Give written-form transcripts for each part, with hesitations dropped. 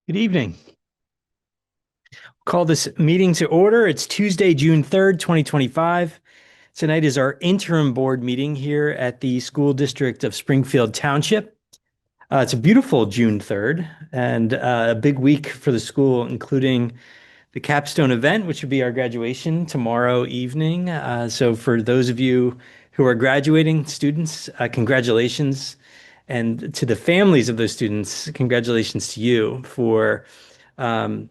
Good evening. Call this meeting to order. It's Tuesday, June 3rd, 2025. Tonight is our interim board meeting here at the School District of Springfield Township. It's a beautiful June 3rd and a big week for the school, including the capstone event, which would be our graduation tomorrow evening. So for those of you who are graduating students, congratulations. And to the families of those students, congratulations to you for um,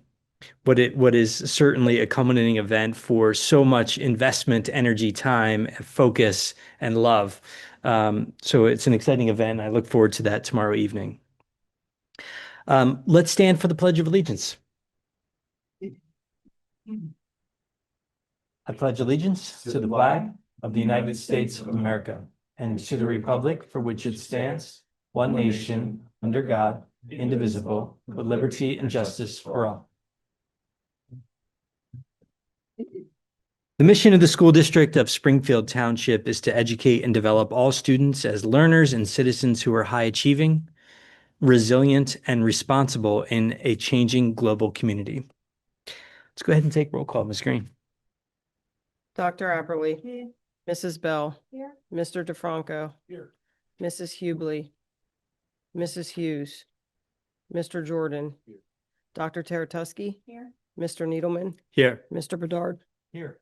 what is certainly a culminating event for so much investment, energy, time, focus, and love. So it's an exciting event. I look forward to that tomorrow evening. Let's stand for the Pledge of Allegiance. I pledge allegiance to the flag of the United States of America and to the republic for which it stands, one nation, under God, indivisible, with liberty and justice for all. The mission of the School District of Springfield Township is to educate and develop all students as learners and citizens who are high achieving, resilient, and responsible in a changing global community. Let's go ahead and take roll call, Ms. Green. Dr. Apperly. Here. Mrs. Bell. Here. Mr. DeFranco. Here. Mrs. Hubley. Mrs. Hughes. Mr. Jordan. Here. Dr. Taratuski. Here. Mr. Needleman. Here. Mr. Bedard. Here.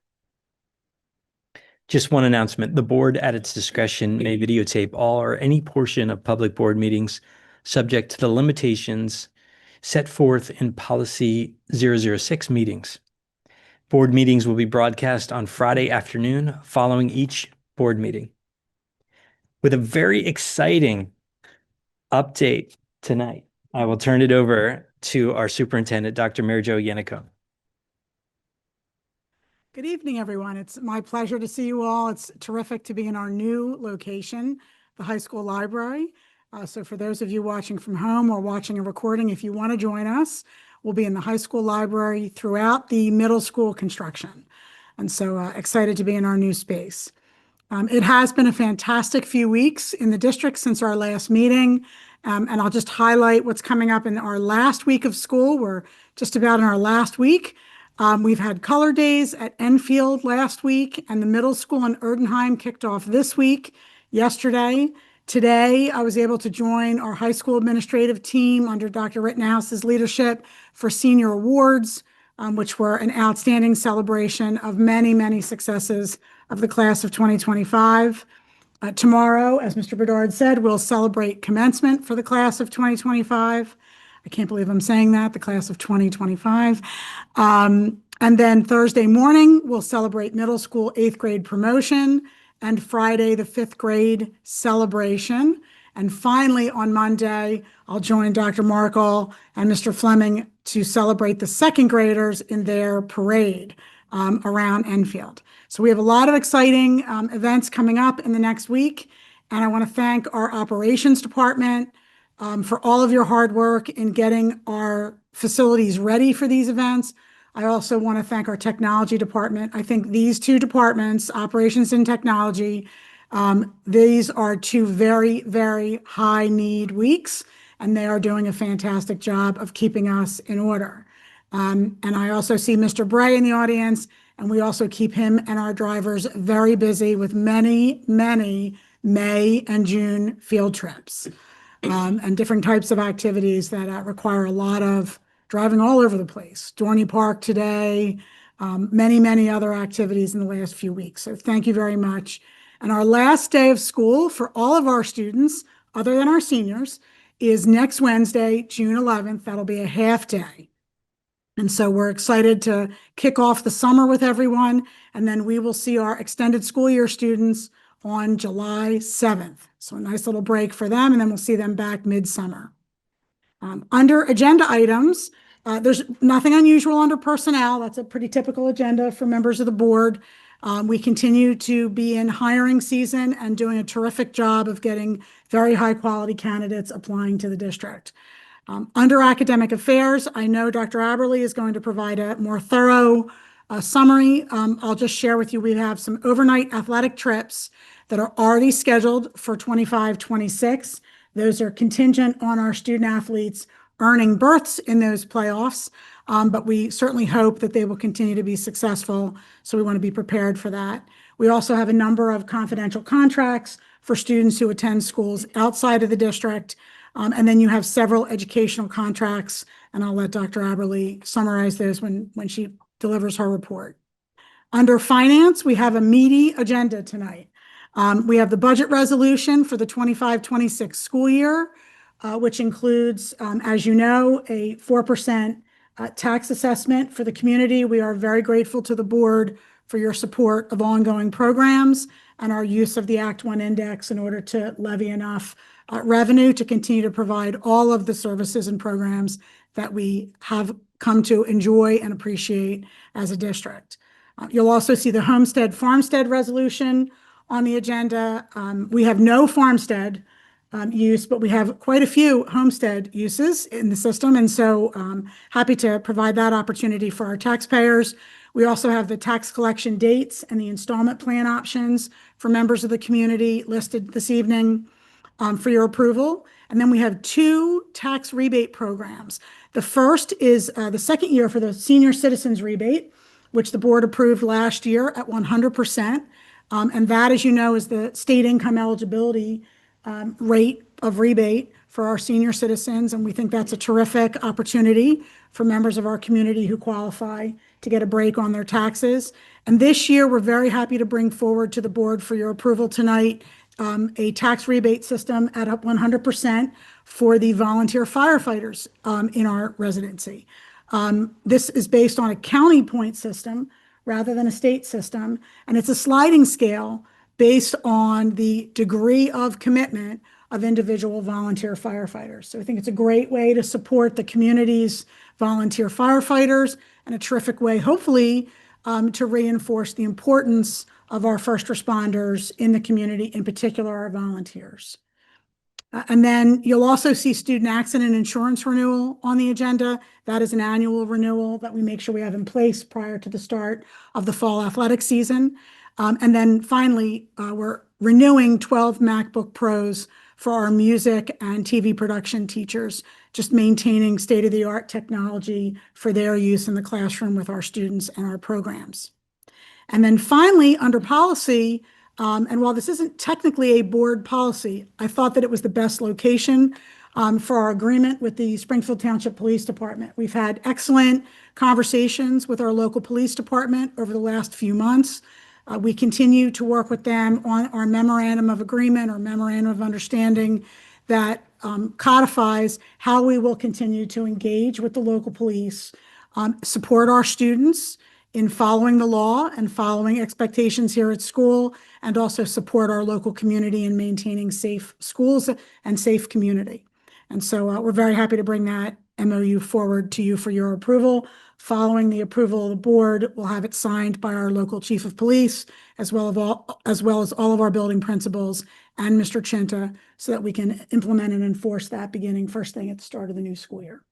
Just one announcement. The board at its discretion may videotape all or any portion of public board meetings subject to the limitations set forth in policy 006 meetings. Board meetings will be broadcast on Friday afternoon following each board meeting. With a very exciting update tonight, I will turn it over to our superintendent, Dr. Mary Jo Yannico. Good evening, everyone. It's my pleasure to see you all. It's terrific to be in our new location, the high school library. So for those of you watching from home or watching a recording, if you want to join us, we'll be in the high school library throughout the middle school construction. And so excited to be in our new space. It has been a fantastic few weeks in the district since our last meeting. And I'll just highlight what's coming up in our last week of school. We're just about in our last week. We've had color days at Enfield last week, and the middle school in Erdenheim kicked off this week, yesterday. Today, I was able to join our high school administrative team under Dr. Rittenhouse's leadership for senior awards, which were an outstanding celebration of many, many successes of the class of 2025. Tomorrow, as Mr. Bedard said, we'll celebrate commencement for the class of 2025. I can't believe I'm saying that, the class of 2025. And then Thursday morning, we'll celebrate middle school 8th grade promotion, and Friday, the 5th grade celebration. And finally, on Monday, I'll join Dr. Markle and Mr. Fleming to celebrate the 2nd graders in their parade around Enfield. So we have a lot of exciting events coming up in the next week. And I want to thank our operations department for all of your hard work in getting our facilities ready for these events. I also want to thank our technology department. I think these two departments, operations and technology, these are two very, very high need weeks, and they are doing a fantastic job of keeping us in order. And I also see Mr. Bray in the audience, and we also keep him and our drivers very busy with many, many May and June field trips. And different types of activities that require a lot of driving all over the place. Dorney Park today, many, many other activities in the last few weeks. So thank you very much. And our last day of school for all of our students, other than our seniors, is next Wednesday, June 11th. That'll be a half day. And so we're excited to kick off the summer with everyone. And then we will see our extended school year students on July 7th. So a nice little break for them, and then we'll see them back midsummer. Under agenda items, there's nothing unusual under personnel. That's a pretty typical agenda for members of the board. We continue to be in hiring season and doing a terrific job of getting very high quality candidates applying to the district. Under academic affairs, I know Dr. Aberly is going to provide a more thorough summary. I'll just share with you, we have some overnight athletic trips that are already scheduled for 25-26. Those are contingent on our student athletes earning berths in those playoffs, but we certainly hope that they will continue to be successful. So we want to be prepared for that. We also have a number of confidential contracts for students who attend schools outside of the district. And then you have several educational contracts, and I'll let Dr. Aberly summarize those when she delivers her report. Under finance, we have a meaty agenda tonight. We have the budget resolution for the 25-26 school year, which includes, as you know, a 4% tax assessment for the community. We are very grateful to the board for your support of ongoing programs and our use of the Act 1 index in order to levy enough revenue to continue to provide all of the services and programs that we have come to enjoy and appreciate as a district. You'll also see the homestead farmstead resolution on the agenda. We have no farmstead use, but we have quite a few homestead uses in the system. And so happy to provide that opportunity for our taxpayers. We also have the tax collection dates and the installment plan options for members of the community listed this evening for your approval. And then we have two tax rebate programs. The first is the second year for the senior citizens rebate, which the board approved last year at 100%. And that, as you know, is the state income eligibility rate of rebate for our senior citizens. And we think that's a terrific opportunity for members of our community who qualify to get a break on their taxes. And this year, we're very happy to bring forward to the board for your approval tonight a tax rebate system at up 100% for the volunteer firefighters in our residency. This is based on a county point system rather than a state system, and it's a sliding scale based on the degree of commitment of individual volunteer firefighters. So I think it's a great way to support the community's volunteer firefighters and a terrific way, hopefully, to reinforce the importance of our first responders in the community, in particular our volunteers. And then you'll also see student accident insurance renewal on the agenda. That is an annual renewal that we make sure we have in place prior to the start of the fall athletic season. And then finally, we're renewing 12 MacBook Pros for our music and TV production teachers, just maintaining state-of-the-art technology for their use in the classroom with our students and our programs. And then finally, under policy, and while this isn't technically a board policy, I thought that it was the best location for our agreement with the Springfield Township Police Department. We've had excellent conversations with our local police department over the last few months. We continue to work with them on our memorandum of agreement or memorandum of understanding that codifies how we will continue to engage with the local police, support our students in following the law and following expectations here at school, and also support our local community in maintaining safe schools and safe community. And so we're very happy to bring that MOU forward to you for your approval. Following the approval of the board, we'll have it signed by our local chief of police, as well as all of our building principals and Mr. Chinta, so that we can implement and enforce that beginning first thing at the start of the new school year.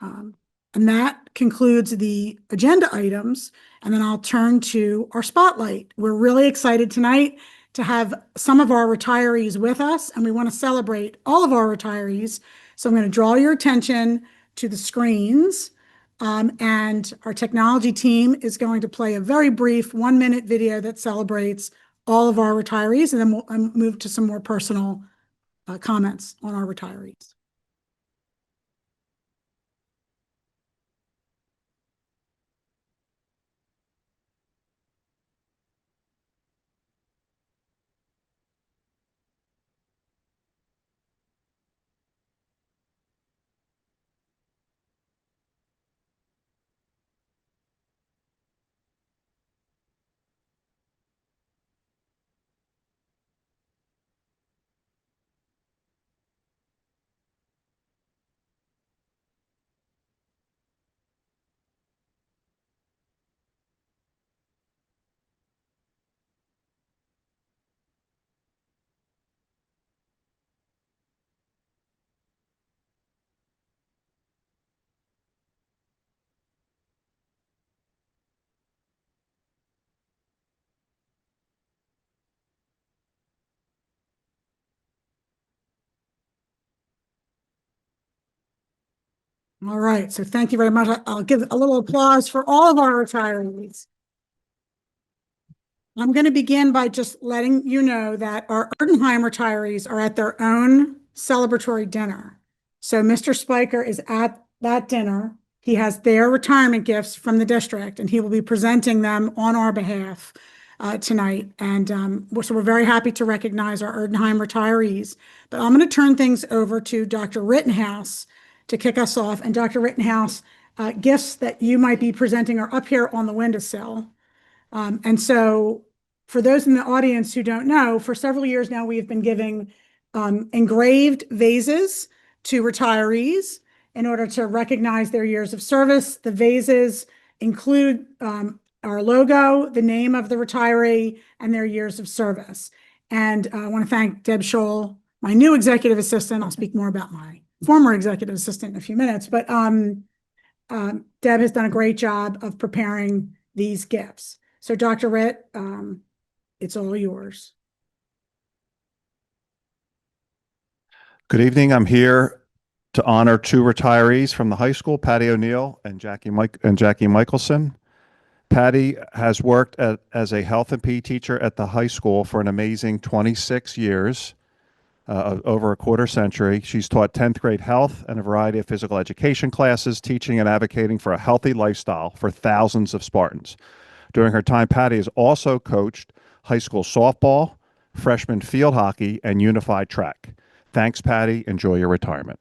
And that concludes the agenda items. And then I'll turn to our spotlight. We're really excited tonight to have some of our retirees with us, and we want to celebrate all of our retirees. So I'm going to draw your attention to the screens. And our technology team is going to play a very brief 1-minute video that celebrates all of our retirees, and then we'll move to some more personal comments on our retirees. All right, so thank you very much. I'll give a little applause for all of our retirees. I'm going to begin by just letting you know that our Erdenheim retirees are at their own celebratory dinner. So Mr. Spiker is at that dinner. He has their retirement gifts from the district, and he will be presenting them on our behalf tonight. And so we're very happy to recognize our Erdenheim retirees. But I'm going to turn things over to Dr. Rittenhouse to kick us off. And Dr. Rittenhouse, gifts that you might be presenting are up here on the windowsill. And so for those in the audience who don't know, for several years now, we have been giving engraved vases to retirees in order to recognize their years of service. The vases include our logo, the name of the retiree, and their years of service. And I want to thank Deb Scholl, my new executive assistant. I'll speak more about my former executive assistant in a few minutes, but Deb has done a great job of preparing these gifts. So Dr. Ritt, it's all yours. Good evening. I'm here to honor two retirees from the high school, Patty O'Neill and Jackie Michelson. Patty has worked as a health and PE teacher at the high school for an amazing 26 years, over a quarter century. She's taught 10th grade health and a variety of physical education classes, teaching and advocating for a healthy lifestyle for thousands of Spartans. During her time, Patty has also coached high school softball, freshman field hockey, and unified track. Thanks, Patty. Enjoy your retirement.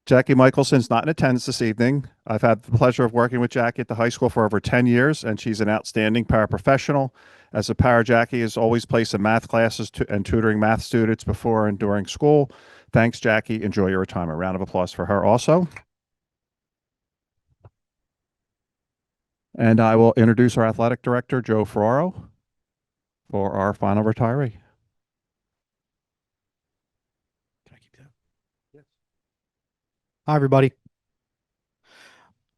Jackie Michelson's not in attendance this evening. I've had the pleasure of working with Jackie at the high school for over 10 years, and she's an outstanding paraprofessional. As a para, Jackie has always placed in math classes and tutoring math students before and during school. Thanks, Jackie. Enjoy your retirement. Round of applause for her also. And I will introduce our athletic director, Joe Ferraro, for our final retiree. Can I keep that? Yes. Hi, everybody.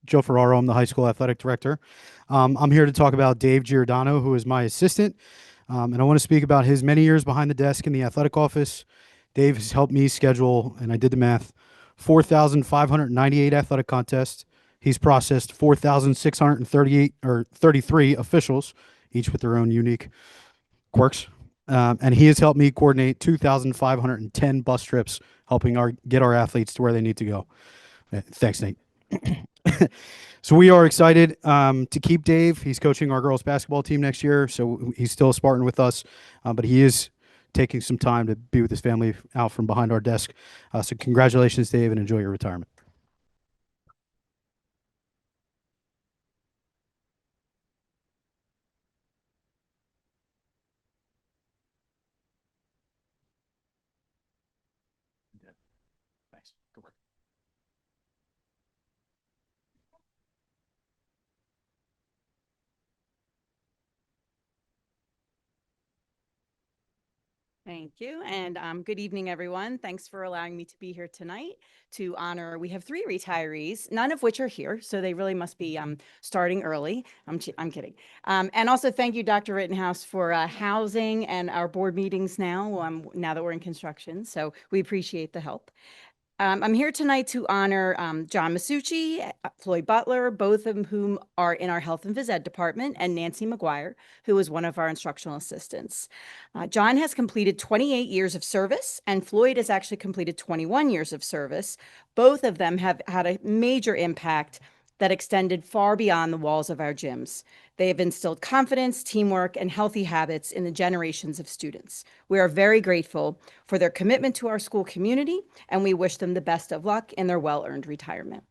Joe Ferraro, I'm the high school athletic director. I'm here to talk about Dave Giordano, who is my assistant. And I want to speak about his many years behind the desk in the athletic office. Dave has helped me schedule, and I did the math, 4,598 athletic contests. He's processed 4,638 or 33 officials, each with their own unique quirks. And he has helped me coordinate 2,510 bus trips, helping get our athletes to where they need to go. Thanks, Nate. So we are excited to keep Dave. He's coaching our girls basketball team next year, so he's still a Spartan with us, but he is taking some time to be with his family out from behind our desk. So congratulations, Dave, and enjoy your retirement. Thanks. Good work. Thank you. And good evening, everyone. Thanks for allowing me to be here tonight to honor. We have 3 retirees, none of which are here, so they really must be starting early. I'm kidding. And also thank you, Dr. Rittenhouse, for housing and our board meetings now, now that we're in construction. So we appreciate the help. I'm here tonight to honor John Masucci, Floyd Butler, both of whom are in our health and phys ed department, and Nancy McGuire, who is one of our instructional assistants. John has completed 28 years of service, and Floyd has actually completed 21 years of service. Both of them have had a major impact that extended far beyond the walls of our gyms. They have instilled confidence, teamwork, and healthy habits in the generations of students. We are very grateful for their commitment to our school community, and we wish them the best of luck in their well-earned retirement.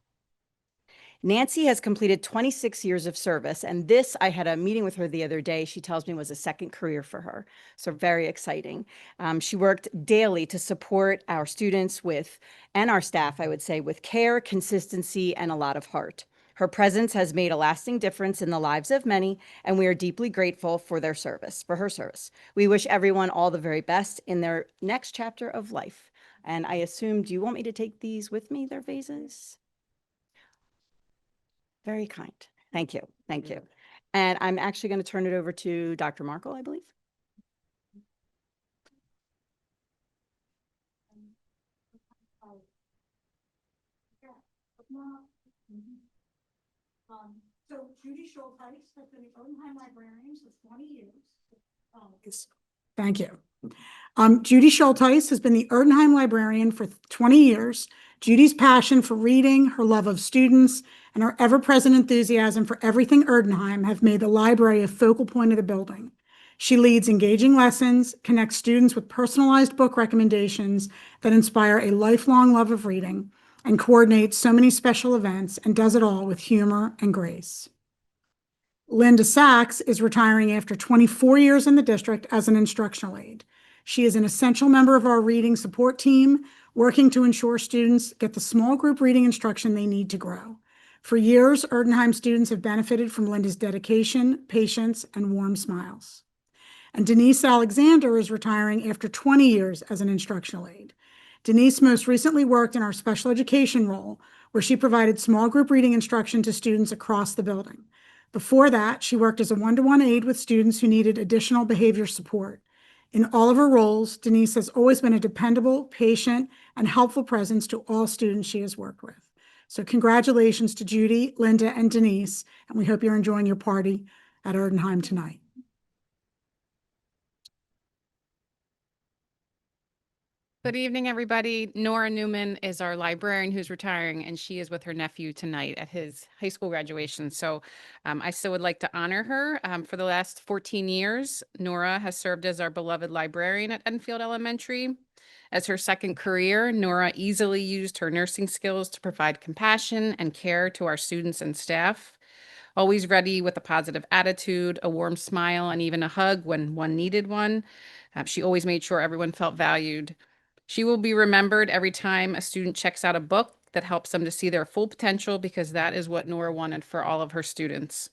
Nancy has completed 26 years of service, and this, I had a meeting with her the other day, she tells me was a second career for her, so very exciting. She worked daily to support our students and our staff, I would say, with care, consistency, and a lot of heart. Her presence has made a lasting difference in the lives of many, and we are deeply grateful for her service. We wish everyone all the very best in their next chapter of life. And I assume, do you want me to take these with me, their vases? Very kind. Thank you. Thank you. And I'm actually going to turn it over to Dr. Markle, I believe. So Judy Schulteis has been the Erdenheim librarian for 20 years. Thank you. Judy Schulteis has been the Erdenheim librarian for 20 years. Judy's passion for reading, her love of students, and her ever-present enthusiasm for everything Erdenheim have made the library a focal point of the building. She leads engaging lessons, connects students with personalized book recommendations that inspire a lifelong love of reading, and coordinates so many special events, and does it all with humor and grace. Linda Sachs is retiring after 24 years in the district as an instructional aide. She is an essential member of our reading support team, working to ensure students get the small group reading instruction they need to grow. For years, Erdenheim students have benefited from Linda's dedication, patience, and warm smiles. And Denise Alexander is retiring after 20 years as an instructional aide. Denise most recently worked in our special education role, where she provided small group reading instruction to students across the building. Before that, she worked as a one-to-one aide with students who needed additional behavior support. In all of her roles, Denise has always been a dependable, patient, and helpful presence to all students she has worked with. So congratulations to Judy, Linda, and Denise, and we hope you're enjoying your party at Erdenheim tonight. Good evening, everybody. Nora Newman is our librarian who's retiring, and she is with her nephew tonight at his high school graduation. So I still would like to honor her. For the last 14 years, Nora has served as our beloved librarian at Enfield Elementary. As her second career, Nora easily used her nursing skills to provide compassion and care to our students and staff. Always ready with a positive attitude, a warm smile, and even a hug when one needed one. She always made sure everyone felt valued. She will be remembered every time a student checks out a book that helps them to see their full potential, because that is what Nora wanted for all of her students.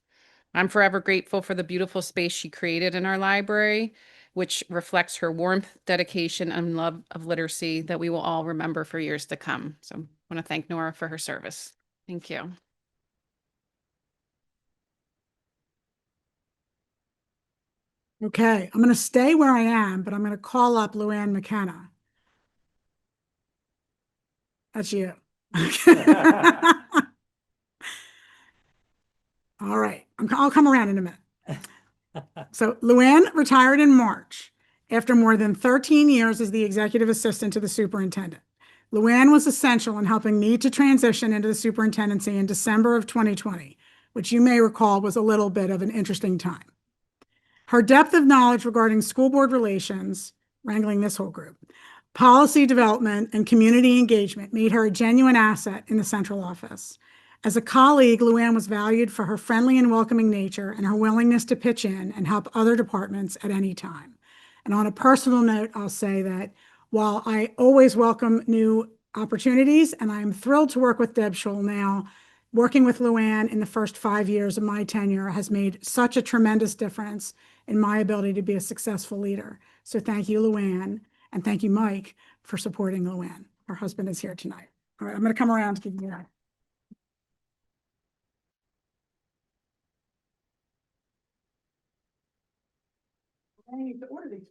I'm forever grateful for the beautiful space she created in our library, which reflects her warmth, dedication, and love of literacy that we will all remember for years to come. So I want to thank Nora for her service. Thank you. Okay, I'm going to stay where I am, but I'm going to call up Luann McKenna. That's you. All right, I'll come around in a minute. So Luann retired in March after more than 13 years as the executive assistant to the superintendent. Luann was essential in helping me to transition into the superintendency in December of 2020, which you may recall was a little bit of an interesting time. Her depth of knowledge regarding school board relations, wrangling this whole group, policy development, and community engagement made her a genuine asset in the central office. As a colleague, Luann was valued for her friendly and welcoming nature and her willingness to pitch in and help other departments at any time. And on a personal note, I'll say that while I always welcome new opportunities, and I'm thrilled to work with Deb Scholl now, working with Luann in the first 5 years of my tenure has made such a tremendous difference in my ability to be a successful leader. So thank you, Luann. And thank you, Mike, for supporting Luann. Her husband is here tonight. All right, I'm going to come around to give you that. I need to order these.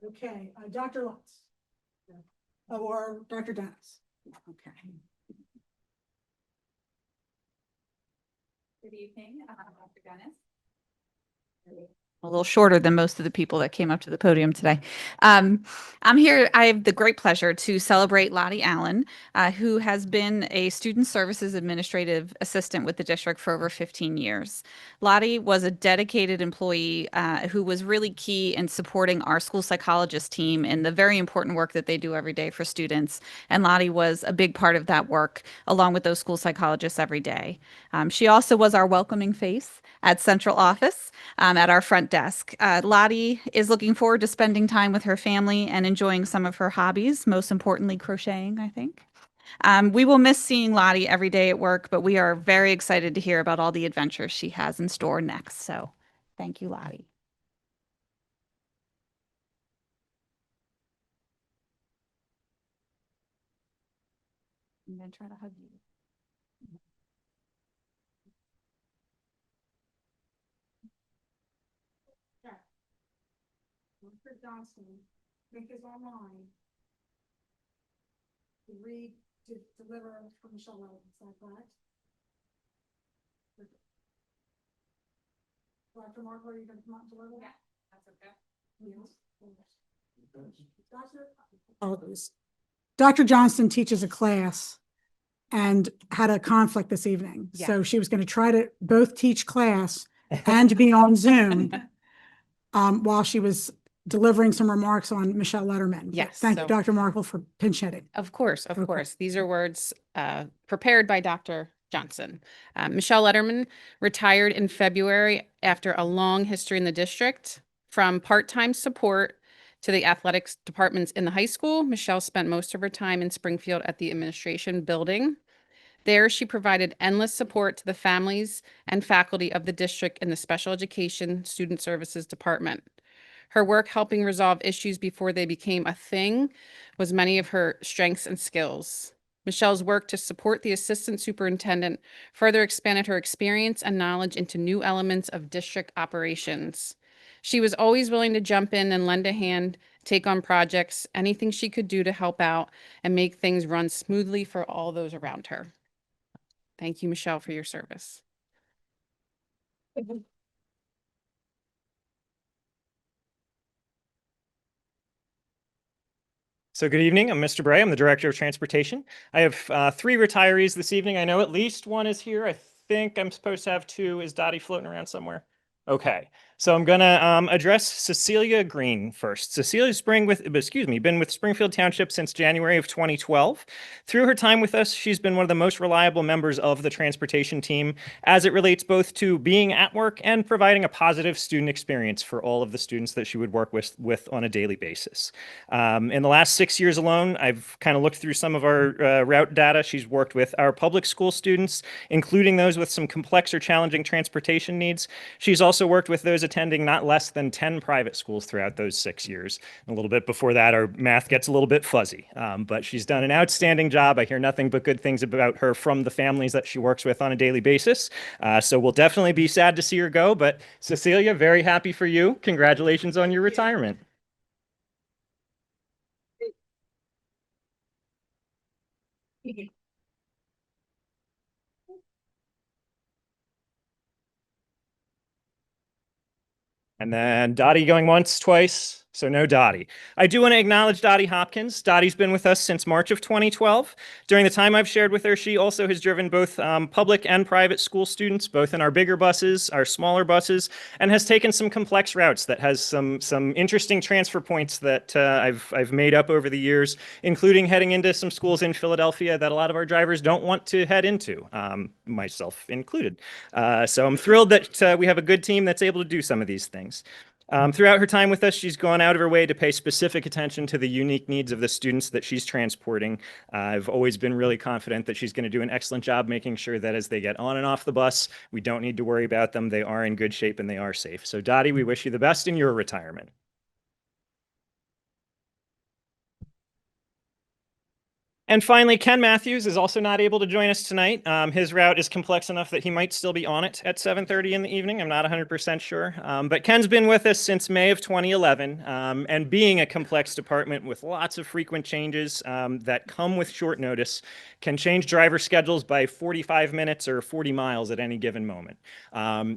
Okay, Dr. Lutz. Or Dr. Dennis. Okay. Good evening, Dr. Dennis. A little shorter than most of the people that came up to the podium today. I'm here, I have the great pleasure to celebrate Lottie Allen, who has been a student services administrative assistant with the district for over 15 years. Lottie was a dedicated employee who was really key in supporting our school psychologist team in the very important work that they do every day for students. And Lottie was a big part of that work, along with those school psychologists every day. She also was our welcoming face at central office at our front desk. Lottie is looking forward to spending time with her family and enjoying some of her hobbies, most importantly crocheting, I think. We will miss seeing Lottie every day at work, but we are very excited to hear about all the adventures she has in store next. So thank you, Lottie. I'm going to try to hug you. Dr. Johnston, I think is online. To read, to deliver for Michelle Rose, is that correct? Dr. Markle, are you going to come out and deliver? Yeah, that's okay. Yes. Dr. Johnston teaches a class and had a conflict this evening. So she was going to try to both teach class and be on Zoom while she was delivering some remarks on Michelle Letterman. But Yes, thank you, so- Dr. Markle, for pinch hitting. Of course, of Okay. course. These are words prepared by Dr. Johnson. Michelle Letterman retired in February after a long history in the district. From part-time support to the athletics departments in the high school, Michelle spent most of her time in Springfield at the administration building. There, she provided endless support to the families and faculty of the district in the special education student services department. Her work helping resolve issues before they became a thing was many of her strengths and skills. Michelle's work to support the assistant superintendent further expanded her experience and knowledge into new elements of district operations. She was always willing to jump in and lend a hand, take on projects, anything she could do to help out and make things run smoothly for all those around her. Thank you, Michelle, for your service. So good evening. I'm Mr. Bray. I'm the Director of Transportation. I have 3 retirees this evening. I know at least one is here. I think I'm supposed to have 2. Is Dottie floating around somewhere? Okay. So I'm going to address Cecilia Green first. Cecilia's been with Springfield Township since January of 2012. Through her time with us, she's been one of the most reliable members of the transportation team as it relates both to being at work and providing a positive student experience for all of the students that she would work with on a daily basis. In the last 6 years alone, I've kind of looked through some of our route data. She's worked with our public school students, including those with some complex or challenging transportation needs. She's also worked with those attending not less than 10 private schools throughout those 6 years. A little bit before that, our math gets a little bit fuzzy, but she's done an outstanding job. I hear nothing but good things about her from the families that she works with on a daily basis. So we'll definitely be sad to see her go, but Cecilia, very happy for you. Congratulations on your retirement. And then Dottie going once, twice. So no Dottie. I do want to acknowledge Dottie Hopkins. Dottie's been with us since March of 2012. During the time I've shared with her, she also has driven both public and private school students, both in our bigger buses, our smaller buses, and has taken some complex routes that has some interesting transfer points that I've made up over the years, including heading into some schools in Philadelphia that a lot of our drivers don't want to head into, myself included. So I'm thrilled that we have a good team that's able to do some of these things. Throughout her time with us, she's gone out of her way to pay specific attention to the unique needs of the students that she's transporting. I've always been really confident that she's going to do an excellent job making sure that as they get on and off the bus, we don't need to worry about them. They are in good shape and they are safe. So Dottie, we wish you the best in your retirement. And finally, Ken Matthews is also not able to join us tonight. His route is complex enough that he might still be on it at 7:30 in the evening. I'm not 100% sure. But Ken's been with us since May of 2011. And being a complex department with lots of frequent changes that come with short notice can change driver schedules by 45 minutes or 40 miles at any given moment.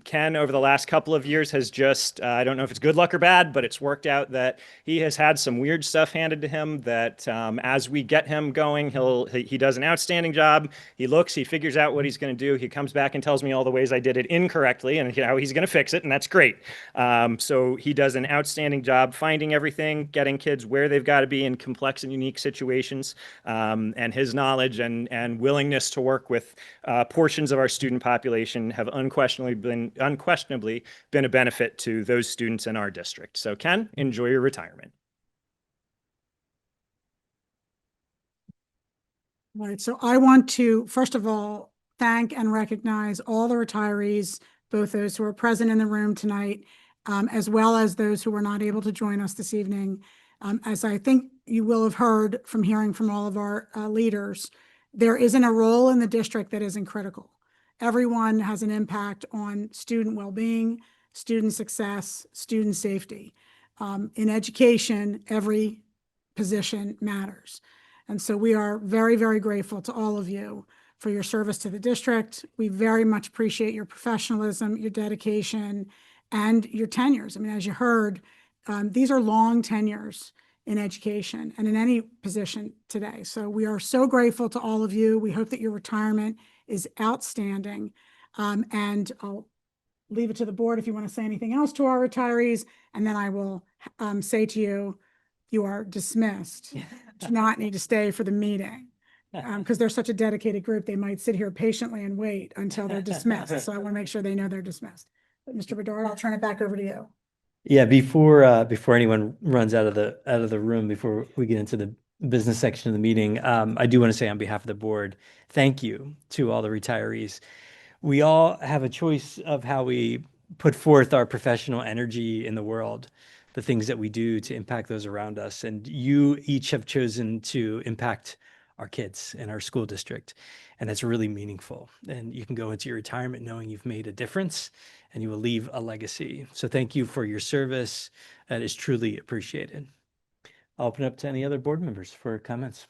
Ken, over the last couple of years, has just, I don't know if it's good luck or bad, but it's worked out that he has had some weird stuff handed to him that as we get him going, he does an outstanding job. He looks, he figures out what he's going to do. He comes back and tells me all the ways I did it incorrectly and how he's going to fix it, and that's great. So he does an outstanding job finding everything, getting kids where they've got to be in complex and unique situations, and his knowledge and willingness to work with portions of our student population have unquestionably been a benefit to those students in our district. So Ken, enjoy your retirement. All right, so I want to, first of all, thank and recognize all the retirees, both those who are present in the room tonight, as well as those who were not able to join us this evening. As I think you will have heard from hearing from all of our leaders, there isn't a role in the district that isn't critical. Everyone has an impact on student well-being, student success, student safety. In education, every position matters. And so we are very, very grateful to all of you for your service to the district. We very much appreciate your professionalism, your dedication, and your tenures. I mean, as you heard, these are long tenures in education and in any position today. So we are so grateful to all of you. We hope that your retirement is outstanding. And I'll leave it to the board if you want to say anything else to our retirees, and then I will say to you, you are dismissed. Do not need to stay for the meeting. Because they're such a dedicated group, they might sit here patiently and wait until they're dismissed. So I want to make sure they know they're dismissed. But Mr. Bedard, I'll turn it back over to you. Yeah, before anyone runs out of the room, before we get into the business section of the meeting, I do want to say on behalf of the board, thank you to all the retirees. We all have a choice of how we put forth our professional energy in the world, the things that we do to impact those around us. And you each have chosen to impact our kids in our school district. And that's really meaningful. And you can go into your retirement knowing you've made a difference and you will leave a legacy. So thank you for your service. That is truly appreciated. I'll open up to any other board members for comments.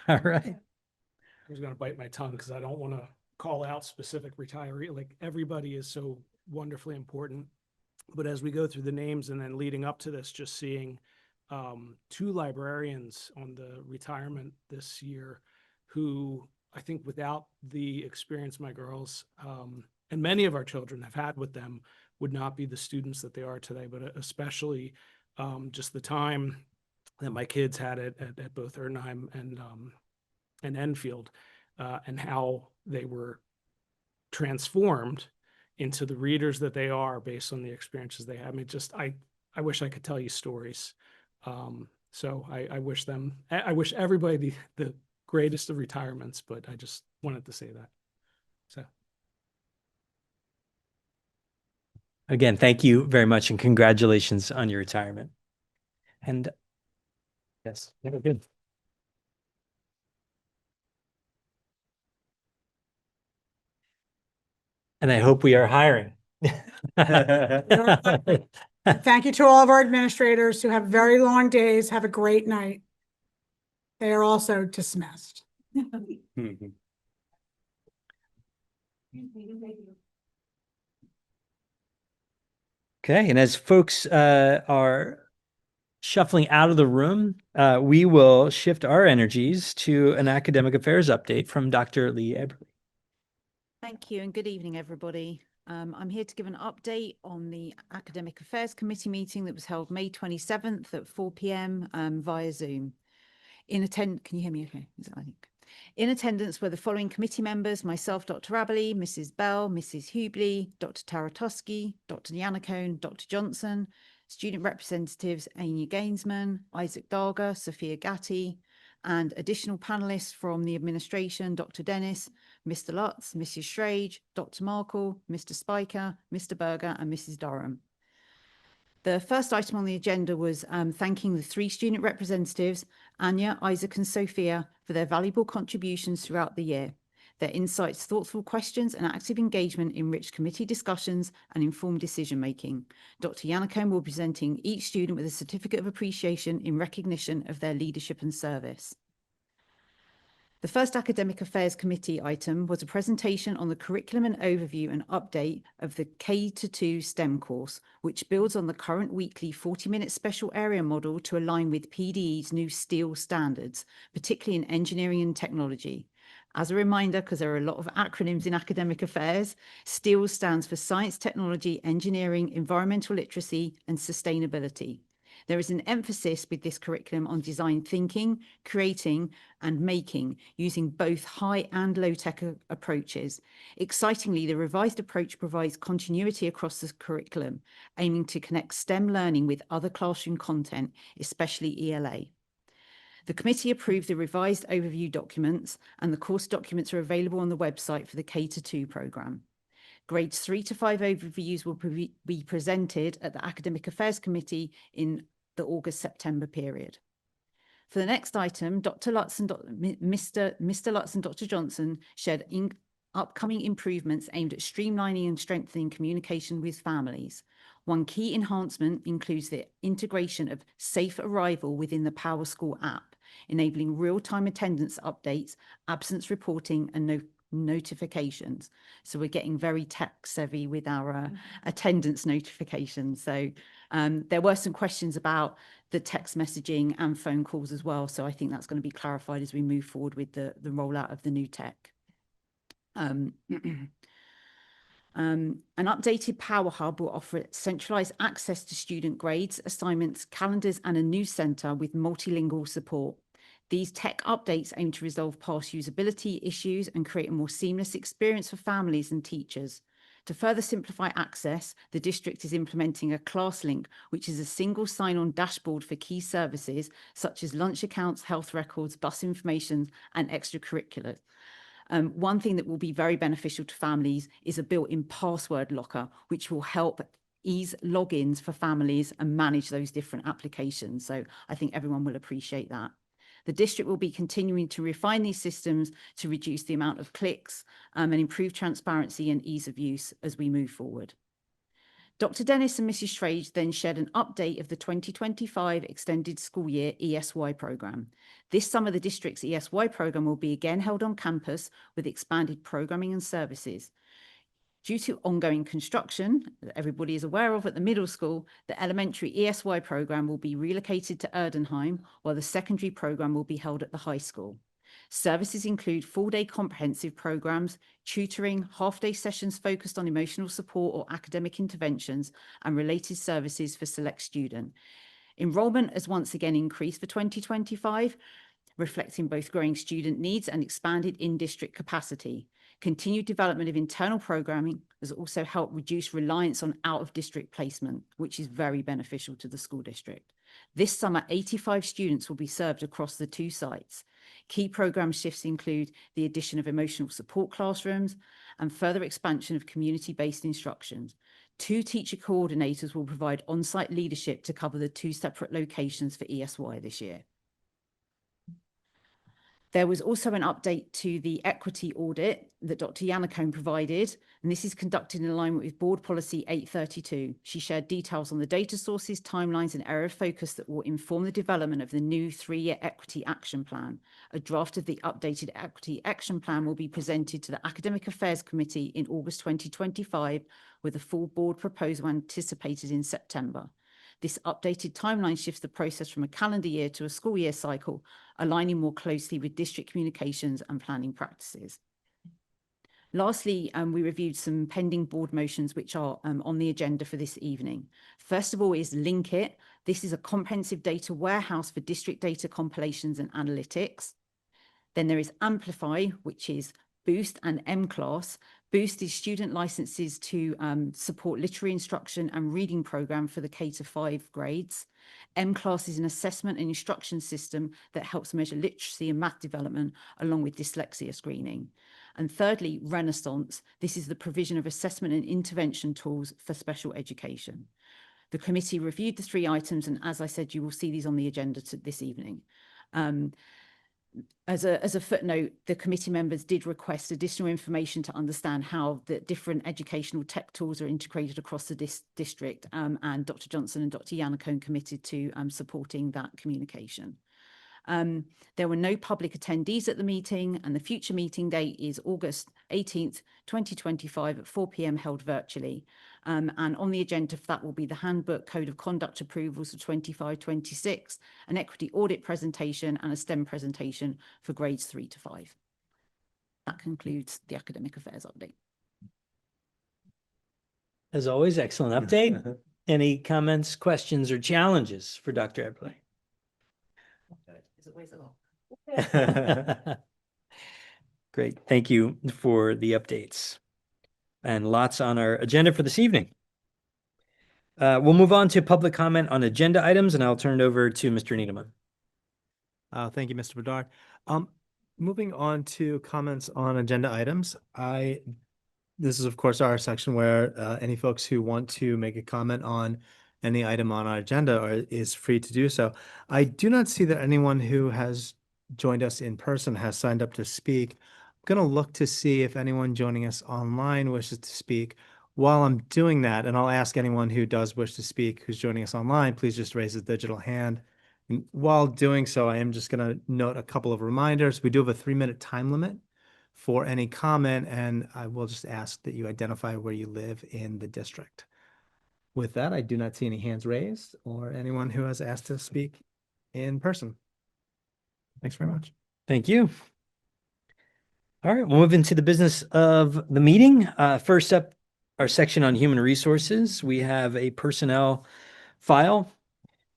All right. I was going to bite my tongue because I don't want to call out specific retiree. Like, everybody is so wonderfully important. But as we go through the names and then leading up to this, just seeing two librarians on the retirement this year who I think without the experience my girls and many of our children have had with them would not be the students that they are today, but especially just the time that my kids had at both Erdenheim and Enfield, and how they were transformed into the readers that they are based on the experiences they had. I mean, just I wish I could tell you stories. So I wish everybody the greatest of retirements, but I just wanted to say that. So Again, thank you very much and congratulations on your retirement. And yes, very good. And I hope we are hiring. Thank you to all of our administrators who have very long days. Have a great night. They are also dismissed. Okay, and as folks are shuffling out of the room, we will shift our energies to an academic affairs update from Dr. Lee Eberly. Thank you and good evening, everybody. I'm here to give an update on the Academic Affairs Committee meeting that was held May 27th at 4 p.m. Via Zoom. Can you hear me okay? In attendance were the following committee members: myself, Dr. Aberley, Mrs. Bell, Mrs. Hubley, Dr. Taratosky, Dr. Yannicone, Dr. Johnson, student representatives Anya Gainsman, Isaac Darger, Sophia Gatti, and additional panelists from the administration: Dr. Dennis, Mr. Lutz, Mrs. Schrage, Dr. Markle, Mr. Spiker, Mr. Berger, and Mrs. Durham. The first item on the agenda was thanking the three student representatives, Anya, Isaac, and Sophia, for their valuable contributions throughout the year. Their insights, thoughtful questions, and active engagement enriched committee discussions and informed decision-making. Dr. Yannicone will be presenting each student with a certificate of appreciation in recognition of their leadership and service. The first Academic Affairs Committee item was a presentation on the curriculum and overview and update of the K-2 STEM course, which builds on the current weekly 40-minute special area model to align with PDE's new STEEL standards, particularly in engineering and technology. As a reminder, because there are a lot of acronyms in academic affairs, STEEL stands for Science, Technology, Engineering, Environmental Literacy, and Sustainability. There is an emphasis with this curriculum on design thinking, creating, and making, using both high and low-tech approaches. Excitingly, the revised approach provides continuity across the curriculum, aiming to connect STEM learning with other classroom content, especially ELA. The committee approved the revised overview documents, and the course documents are available on the website for the K-2 programme. Grades 3 to 5 overviews will be presented at the Academic Affairs Committee in the August-September period. For the next item, Dr. Lutz and Mr. Lutz and Dr. Johnson shared upcoming improvements aimed at streamlining and strengthening communication with families. One key enhancement includes the integration of Safe Arrival within the Power School app, enabling real-time attendance updates, absence reporting, and notifications. So we're getting very tech savvy with our attendance notifications. So there were some questions about the text messaging and phone calls as well. So I think that's going to be clarified as we move forward with the rollout of the new tech. An updated Power Hub will offer centralized access to student grades, assignments, calendars, and a news center with multilingual support. These tech updates aim to resolve past usability issues and create a more seamless experience for families and teachers. To further simplify access, the district is implementing a class link, which is a single sign-on dashboard for key services such as lunch accounts, health records, bus information, and extracurriculars. One thing that will be very beneficial to families is a built-in password locker, which will help ease logins for families and manage those different applications. So I think everyone will appreciate that. The district will be continuing to refine these systems to reduce the amount of clicks and improve transparency and ease of use as we move forward. Dr. Dennis and Mrs. Schrage then shared an update of the 2025 Extended School Year ESY programme. This summer, the district's ESY programme will be again held on campus with expanded programming and services. Due to ongoing construction that everybody is aware of at the middle school, the elementary ESY programme will be relocated to Erdenheim, while the secondary programme will be held at the high school. Services include full-day comprehensive programmes, tutoring, half-day sessions focused on emotional support or academic interventions, and related services for select students. Enrolment has once again increased for 2025, reflecting both growing student needs and expanded in-district capacity. Continued development of internal programming has also helped reduce reliance on out-of-district placement, which is very beneficial to the school district. This summer, 85 students will be served across the two sites. Key program shifts include the addition of emotional support classrooms and further expansion of community-based instructions. 2 teacher coordinators will provide on-site leadership to cover the 2 separate locations for ESY this year. There was also an update to the equity audit that Dr. Yannicone provided, and this is conducted in alignment with Board Policy 832. She shared details on the data sources, timelines, and area of focus that will inform the development of the new 3-year Equity Action Plan. A draft of the updated Equity Action Plan will be presented to the Academic Affairs Committee in August 2025, with a full board proposal anticipated in September. This updated timeline shifts the process from a calendar year to a school year cycle, aligning more closely with district communications and planning practices. Lastly, we reviewed some pending board motions which are on the agenda for this evening. First of all is Link It. This is a comprehensive data warehouse for district data compilations and analytics. Then there is Amplify, which is Boost and M-Class. Boost is student licenses to support literary instruction and reading program for the K-5 grades. M-Class is an assessment and instruction system that helps measure literacy and math development along with dyslexia screening. And thirdly, Renaissance. This is the provision of assessment and intervention tools for special education. The committee reviewed the 3 items, and as I said, you will see these on the agenda this evening. As a footnote, the committee members did request additional information to understand how the different educational tech tools are integrated across the district, and Dr. Johnson and Dr. Yannicone committed to supporting that communication. There were no public attendees at the meeting, and the future meeting date is August 18th, 2025 at 4 p.m. held virtually. And on the agenda for that will be the Handbook Code of Conduct approvals for 25-26, an equity audit presentation, and a STEM presentation for grades 3 to 5. That concludes the academic affairs update. As always, excellent update. Any comments, questions, or challenges for Dr. Eberle? Great. Thank you for the updates. And lots on our agenda for this evening. We'll move on to public comment on agenda items, and I'll turn it over to Mr. Needleman. Thank you, Mr. Bedard. Moving on to comments on agenda items, this is of course our section where any folks who want to make a comment on any item on our agenda is free to do so. I do not see that anyone who has joined us in person has signed up to speak. I'm going to look to see if anyone joining us online wishes to speak. While I'm doing that, and I'll ask anyone who does wish to speak who's joining us online, please just raise a digital hand. And while doing so, I am just going to note a couple of reminders. We do have a 3-minute time limit for any comment, and I will just ask that you identify where you live in the district. With that, I do not see any hands raised or anyone who has asked to speak in person. Thanks very much. Thank you. All right, we'll move into the business of the meeting. First up, our section on human resources. We have a personnel file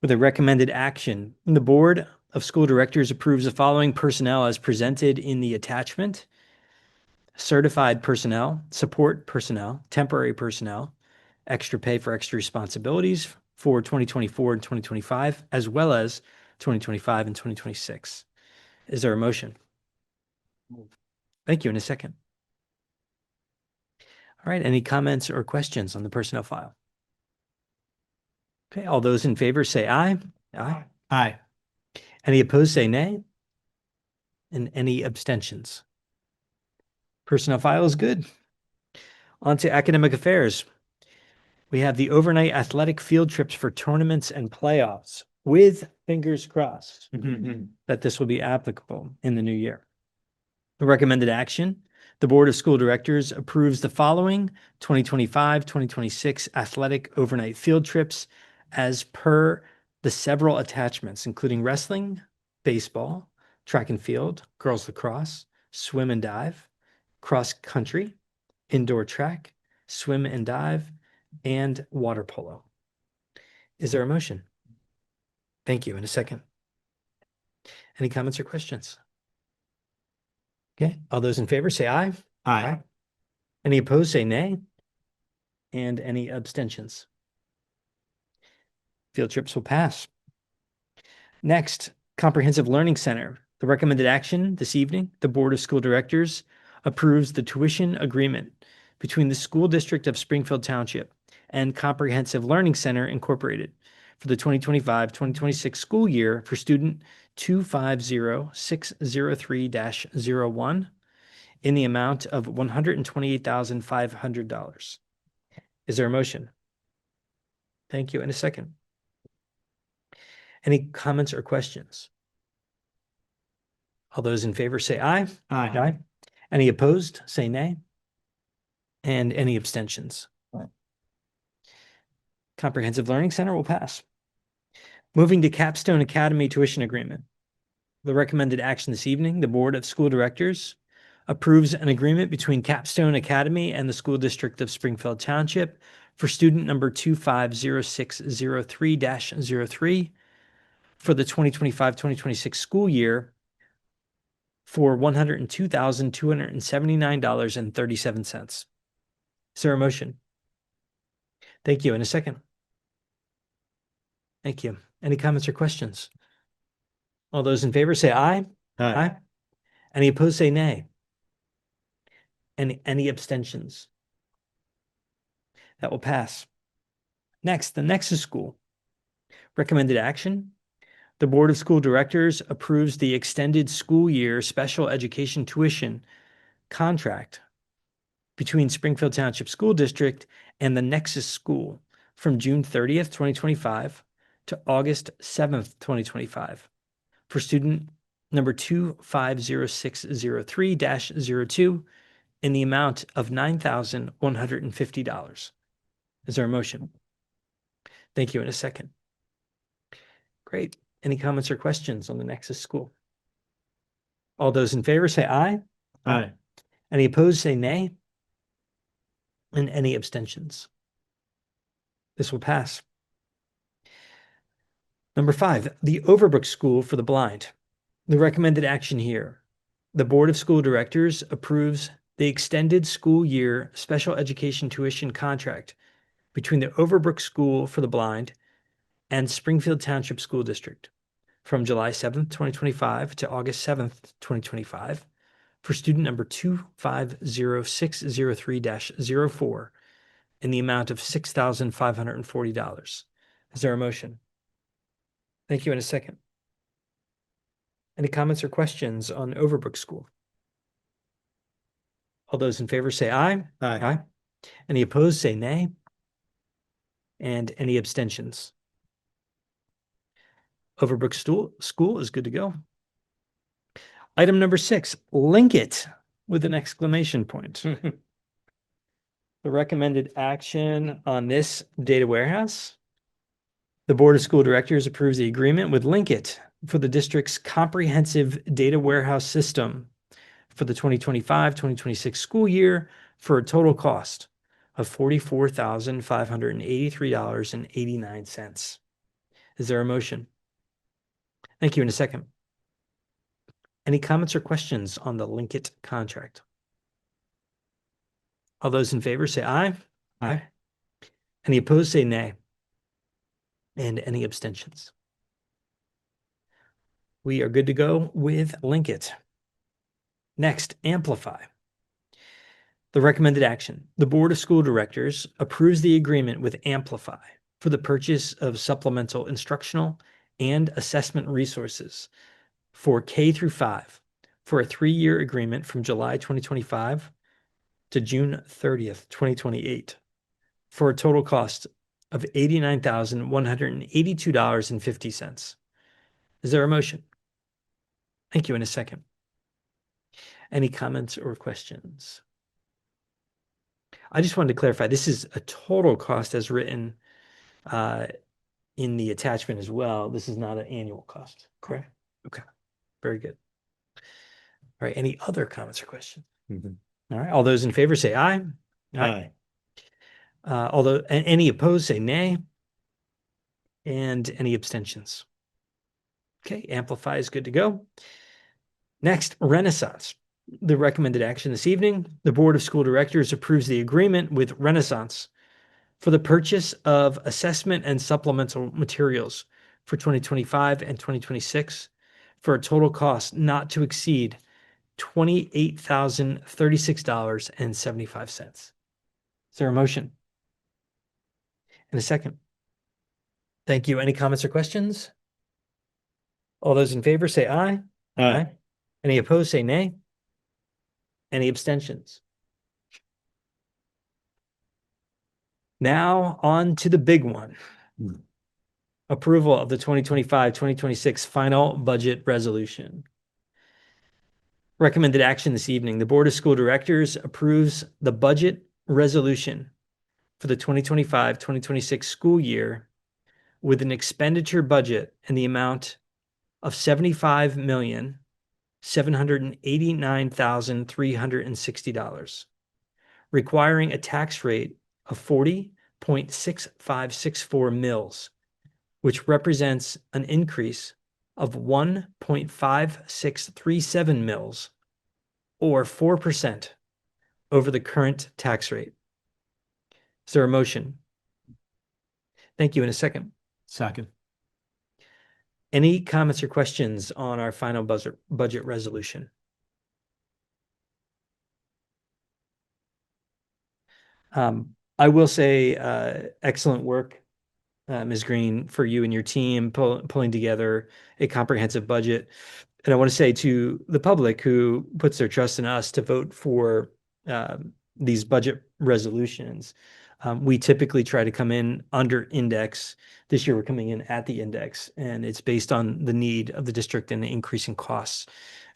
with a recommended action. The Board of School Directors approves the following personnel as presented in the attachment: certified personnel, support personnel, temporary personnel, extra pay for extra responsibilities for 2024 and 2025, as well as 2025 and 2026. Is there a motion? Thank you. In a second. All right, any comments or questions on the personnel file? Okay, all those in favor say aye. Aye. Aye. Any opposed say nay. And any abstentions? Personnel file is good. On to academic affairs. We have the overnight athletic field trips for tournaments and playoffs, with fingers crossed that this will be applicable in the new year. The recommended action: the Board of School Directors approves the following 2025-2026 athletic overnight field trips as per the several attachments, including wrestling, baseball, track and field, girls lacrosse, swim and dive, cross country, indoor track, swim and dive, and water polo. Is there a motion? Thank you. In a second. Any comments or questions? Okay, all those in favor say aye. Aye. Any opposed say nay. And any abstentions? Field trips will pass. Next, Comprehensive Learning Center. The recommended action this evening: the Board of School Directors approves the tuition agreement between the School District of Springfield Township and Comprehensive Learning Center Incorporated for the 2025-2026 school year for student 250603-01 in the amount of $128,500. Is there a motion? Thank you. In a second. Any comments or questions? All those in favor say aye. Aye. Any opposed say nay. And any abstentions? Comprehensive Learning Center will pass. Moving to Capstone Academy tuition agreement. The recommended action this evening: the Board of School Directors approves an agreement between Capstone Academy and the School District of Springfield Township for student number 250603-03 for the 2025-2026 school year for $102,279.37. Is there a motion? Thank you. In a second. Thank you. Any comments or questions? All those in favor say aye. Aye. Any opposed say nay. Any abstentions? That will pass. Next, the Nexus School. Recommended action: the Board of School Directors approves the extended school year special education tuition contract between Springfield Township School District and the Nexus School from June 30th, 2025 to August 7th, 2025 for student number 250603-02 in the amount of $9,150. Is there a motion? Thank you. In a second. Great. Any comments or questions on the Nexus School? All those in favor say aye. Aye. Any opposed say nay. And any abstentions? This will pass. Number 5, the Overbrook School for the Blind. The recommended action here: the Board of School Directors approves the extended school year special education tuition contract between the Overbrook School for the Blind and Springfield Township School District from July 7th, 2025 to August 7th, 2025 for student number 250603-04 in the amount of $6,540. Is there a motion? Thank you. In a second. Any comments or questions on Overbrook School? All those in favor say aye. Aye. Any opposed say nay. And any abstentions? Overbrook School is good to go. Item number 6, link it with an exclamation point. The recommended action on this data warehouse. The Board of School Directors approves the agreement with Linkit for the district's comprehensive data warehouse system for the 2025-2026 school year for a total cost of $44,583.89. Is there a motion? Thank you. In a second. Any comments or questions on the Linkit contract? All those in favor say aye. Aye. Any opposed say nay. And any abstentions? We are good to go with Linkit. Next, Amplify. The recommended action. The Board of School Directors approves the agreement with Amplify for the purchase of supplemental instructional and assessment resources for K through 5 for a 3-year agreement from July 2025 to June 30th, 2028 for a total cost of $89,182.50. Is there a motion? Thank you. In a second. Any comments or questions? I just wanted to clarify, this is a total cost as written in the attachment as well. This is not an annual cost, correct? Okay, very good. All right, any other comments or questions? Mhm. All right, all those in favor say aye. Aye. Any opposed say nay. And any abstentions? Okay, Amplify is good to go. Next, Renaissance. The recommended action this evening, the Board of School Directors approves the agreement with Renaissance for the purchase of assessment and supplemental materials for 2025 and 2026 for a total cost not to exceed $28,036.75. Is there a motion? In a second. Thank you. Any comments or questions? All those in favor say aye. Aye. Any opposed say nay. Any abstentions? Now on to the big one. Approval of the 2025-2026 final budget resolution. Recommended action this evening. The Board of School Directors approves the budget resolution for the 2025-2026 school year with an expenditure budget in the amount of $75,789,360, requiring a tax rate of 40.6564 mils, which represents an increase of 1.5637 mils, or 4% over the current tax rate. Is there a motion? Thank you. In a second. Second. Any comments or questions on our final budget resolution? I will say excellent work, Ms. Green, for you and your team pulling together a comprehensive budget. And I want to say to the public who puts their trust in us to vote for these budget resolutions, we typically try to come in under index. This year, we're coming in at the index, and it's based on the need of the district and the increasing costs.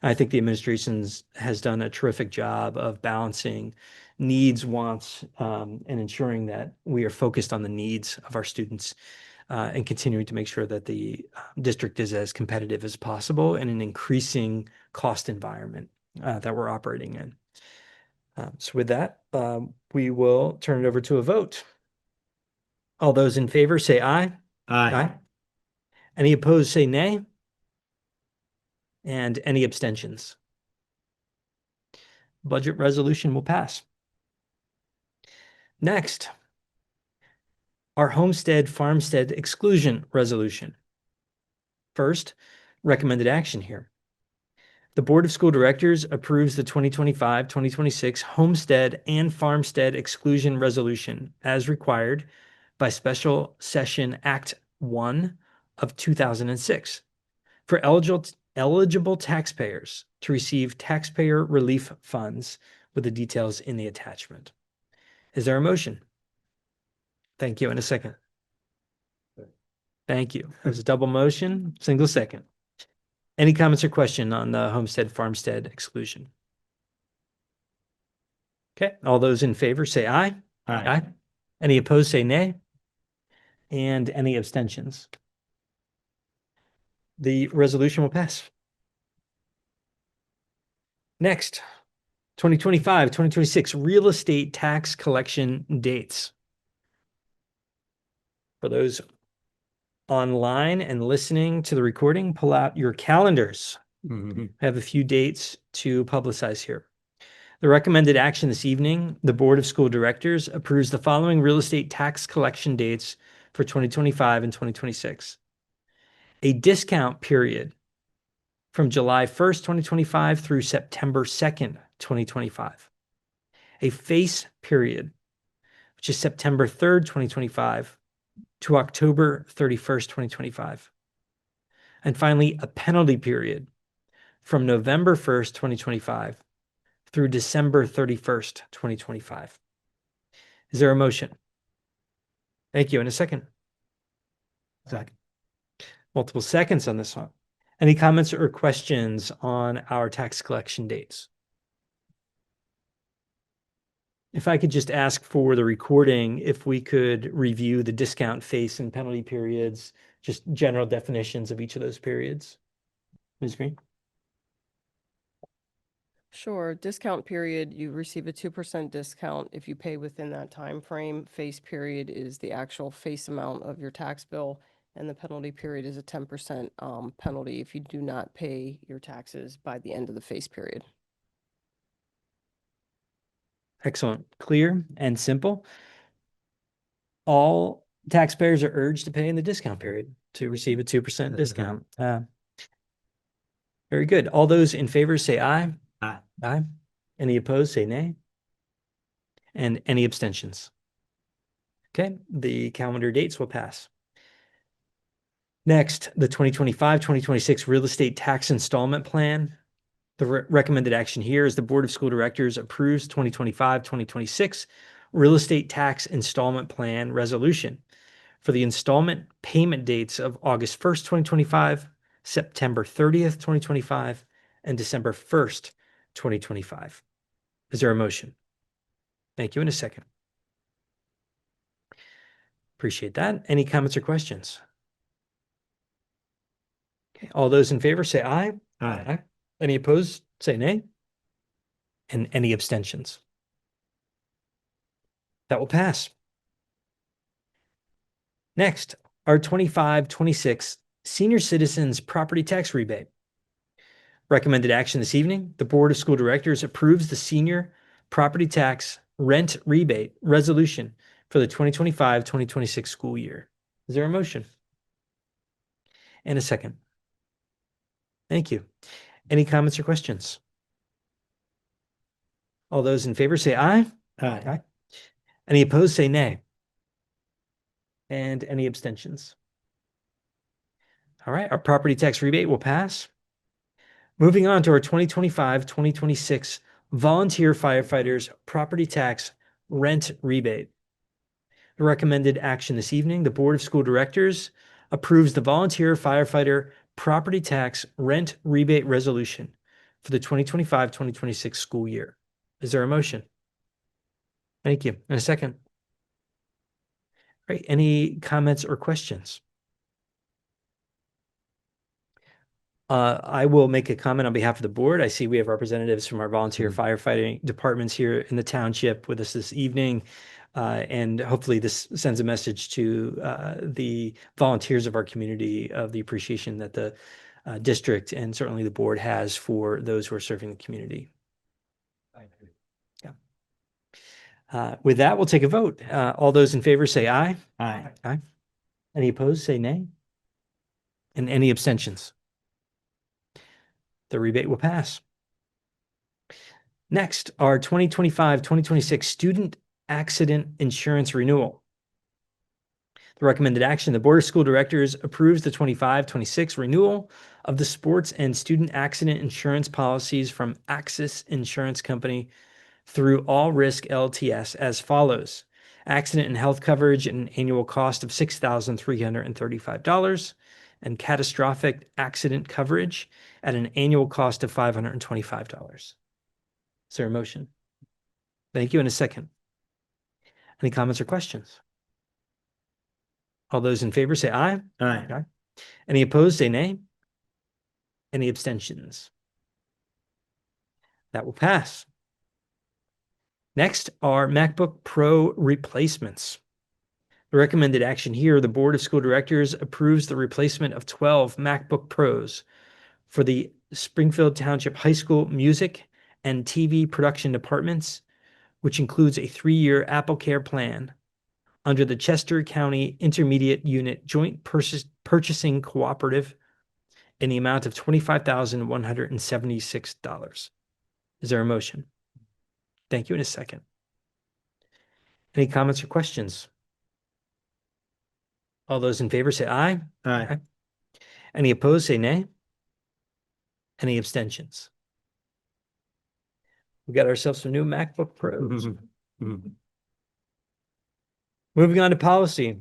I think the administration has done a terrific job of balancing needs, wants, and ensuring that we are focused on the needs of our students and continuing to make sure that the district is as competitive as possible in an increasing cost environment that we're operating in. So with that, we will turn it over to a vote. All those in favor say aye. Aye. Any opposed say nay. And any abstentions? Budget resolution will pass. Next, our homestead farmstead exclusion resolution. First, recommended action here. The Board of School Directors approves the 2025-2026 Homestead and Farmstead Exclusion Resolution as required by Special Session Act 1 of 2006 for eligible taxpayers to receive taxpayer relief funds with the details in the attachment. Is there a motion? Thank you. In a second. Thank you. There's a double motion, single second. Any comments or question on the homestead farmstead exclusion? Okay, all those in favor say aye. Aye. Any opposed say nay. And any abstentions? The resolution will pass. Next, 2025-2026 real estate tax collection dates. For those online and listening to the recording, pull out your calendars. I have a few dates to publicize here. The recommended action this evening, the Board of School Directors approves the following real estate tax collection dates for 2025 and 2026. A discount period from July 1st, 2025 through September 2nd, 2025. A face period, which is September 3rd, 2025 to October 31st, 2025. And finally, a penalty period from November 1st, 2025 through December 31st, 2025. Is there a motion? Thank you. In a second. Second. Multiple seconds on this one. Any comments or questions on our tax collection dates? If I could just ask for the recording, if we could review the discount face and penalty periods, just general definitions of each of those periods. Ms. Green? Sure. Discount period, you receive a 2% discount if you pay within that time frame. Face period is the actual face amount of your tax bill, and the penalty period is a 10% penalty if you do not pay your taxes by the end of the face period. Excellent. Clear and simple. All taxpayers are urged to pay in the discount period to receive a 2% discount. Very good. All those in favor say aye. Aye. Aye. Any opposed say nay. And any abstentions? Okay, the calendar dates will pass. Next, the 2025-2026 real estate tax installment plan. The recommended action here is the Board of School Directors approves 2025-2026 real estate tax installment plan resolution for the installment payment dates of August 1st, 2025, September 30th, 2025, and December 1st, 2025. Is there a motion? Thank you. In a second. Appreciate that. Any comments or questions? Okay. All those in favor say aye. Aye. Any opposed say nay. And any abstentions? That will pass. Next, our 25-26 senior citizens property tax rebate. Recommended action this evening, the Board of School Directors approves the senior property tax rent rebate resolution for the 2025-2026 school year. Is there a motion? And a second. Thank you. Any comments or questions? All those in favor say aye. Aye. Any opposed say nay. And any abstentions? All right, our property tax rebate will pass. Moving on to our 2025-2026 volunteer firefighters property tax rent rebate. The recommended action this evening, the Board of School Directors approves the volunteer firefighter property tax rent rebate resolution for the 2025-2026 school year. Is there a motion? Thank you. And a second. Great. Any comments or questions? I will make a comment on behalf of the board. I see we have representatives from our volunteer firefighting departments here in the township with us this evening. And hopefully this sends a message to the volunteers of our community of the appreciation that the district and certainly the board has for those who are serving the community. Yeah. With that, we'll take a vote. All those in favor say aye. Aye. Aye. Any opposed say nay. And any abstentions? The rebate will pass. Next, our 2025-2026 student accident insurance renewal. The recommended action, the Board of School Directors approves the 25-26 renewal of the sports and student accident insurance policies from Axis Insurance Company through All Risk LTS as follows. Accident and health coverage at an annual cost of $6,335 and catastrophic accident coverage at an annual cost of $525. Is there a motion? Thank you. In a second. Any comments or questions? All those in favor say aye. Aye. Any opposed, say nay. Any abstentions? That will pass. Next are MacBook Pro replacements. The recommended action here, the Board of School Directors approves the replacement of 12 MacBook Pros for the Springfield Township High School music and TV production departments, which includes a 3-year AppleCare plan under the Chester County Intermediate Unit Joint Purchasing Cooperative in the amount of $25,176. Is there a motion? Thank you. In a second. Any comments or questions? All those in favor say aye. Aye. Any opposed, say nay. Any abstentions? We got ourselves some new MacBook Pros. Moving on to policy.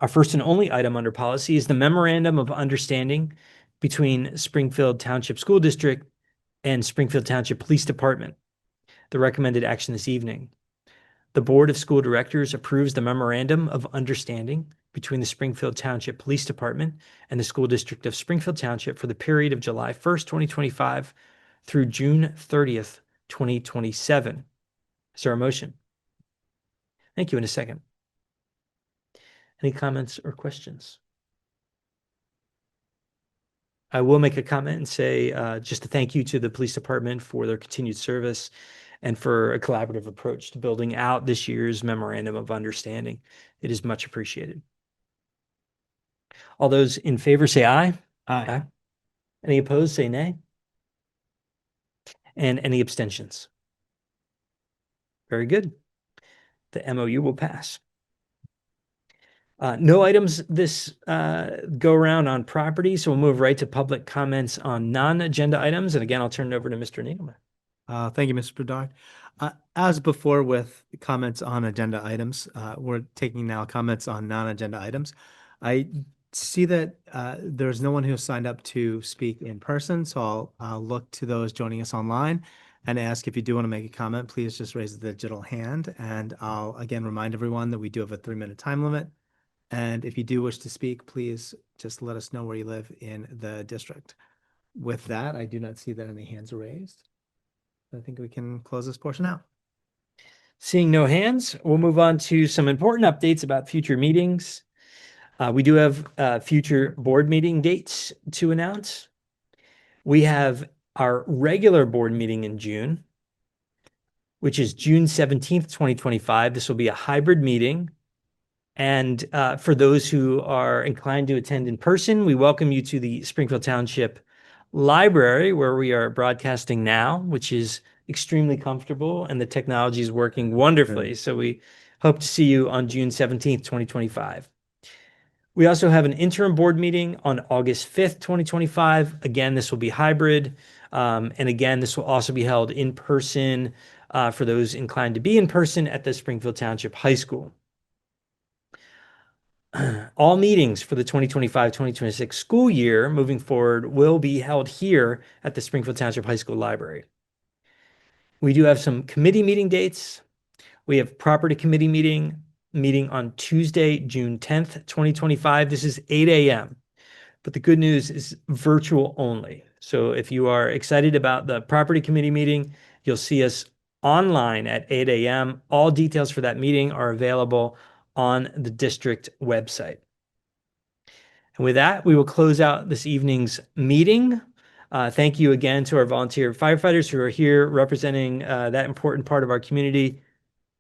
Our first and only item under policy is the Memorandum of Understanding between Springfield Township School District and Springfield Township Police Department. The recommended action this evening. The Board of School Directors approves the Memorandum of Understanding between the Springfield Township Police Department and the School District of Springfield Township for the period of July 1st, 2025 through June 30th, 2027. Is there a motion? Thank you. In a second. Any comments or questions? I will make a comment and say just a thank you to the police department for their continued service and for a collaborative approach to building out this year's Memorandum of Understanding. It is much appreciated. All those in favor say aye. Aye. Any opposed, say nay. And any abstentions? Very good. The MOU will pass. No items this go around on property, so we'll move right to public comments on non-agenda items. And again, I'll turn it over to Mr. Needleman. Thank you, Mr. Bedard. As before with comments on agenda items, we're taking now comments on non-agenda items. I see that there's no one who has signed up to speak in person, so I'll look to those joining us online and ask if you do want to make a comment, please just raise the digital hand. And I'll again remind everyone that we do have a 3-minute time limit. And if you do wish to speak, please just let us know where you live in the district. With that, I do not see that any hands are raised. I think we can close this portion out. Seeing no hands, we'll move on to some important updates about future meetings. We do have future board meeting dates to announce. We have our regular board meeting in June, which is June 17th, 2025. This will be a hybrid meeting. And for those who are inclined to attend in person, we welcome you to the Springfield Township Library, where we are broadcasting now, which is extremely comfortable and the technology is working wonderfully. So we hope to see you on June 17th, 2025. We also have an interim board meeting on August 5th, 2025. Again, this will be hybrid. And again, this will also be held in person for those inclined to be in person at the Springfield Township High School. All meetings for the 2025-2026 school year moving forward will be held here at the Springfield Township High School Library. We do have some committee meeting dates. We have property committee meeting on Tuesday, June 10th, 2025. This is 8 a.m. But the good news is virtual only. So if you are excited about the property committee meeting, you'll see us online at 8 a.m. All details for that meeting are available on the district website. And with that, we will close out this evening's meeting. Thank you again to our volunteer firefighters who are here representing that important part of our community.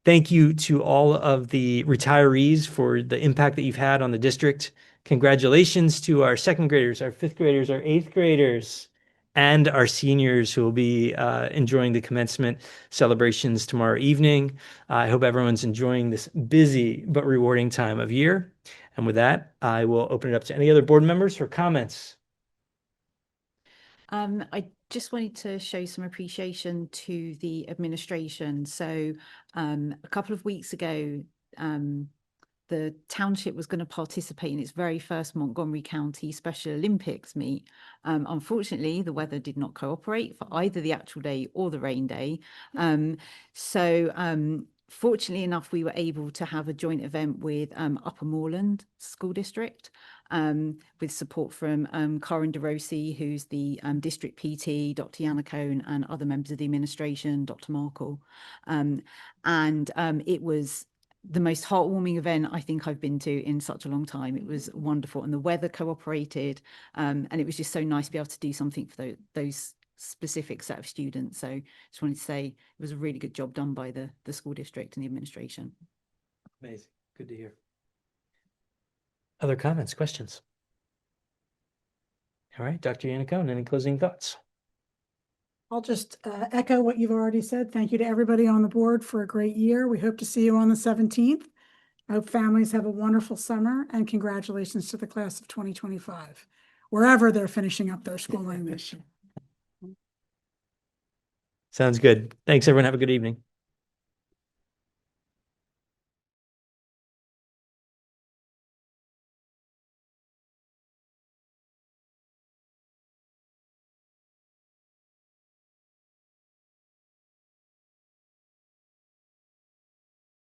Thank you to all of the retirees for the impact that you've had on the district. Congratulations to our second graders, our fifth graders, our eighth graders, and our seniors who will be enjoying the commencement celebrations tomorrow evening. I hope everyone's enjoying this busy but rewarding time of year. And with that, I will open it up to any other board members for comments. I just wanted to show some appreciation to the administration. So a couple of weeks ago, the township was going to participate in its very first Montgomery County Special Olympics meet. Unfortunately, the weather did not cooperate for either the actual day or the rain day. Fortunately enough, we were able to have a joint event with Upper Moreland School District, with support from Corin DeRossi, who's the district PT, Dr. Yana Cohn, and other members of the administration, Dr. Markle. It was the most heartwarming event I think I've been to in such a long time. It was wonderful, and the weather cooperated, and it was just so nice to be able to do something for those specific set of students. So just wanted to say it was a really good job done by the school district and the administration. Amazing. Good to hear. Other comments, questions? All right, Dr. Yannicone, any closing thoughts? I'll just echo what you've already said. Thank you to everybody on the board for a great year. We hope to see you on the 17th. I hope families have a wonderful summer, and congratulations to the class of 2025, wherever they're finishing up their schooling this year. Sounds good. Thanks, everyone. Have a good evening.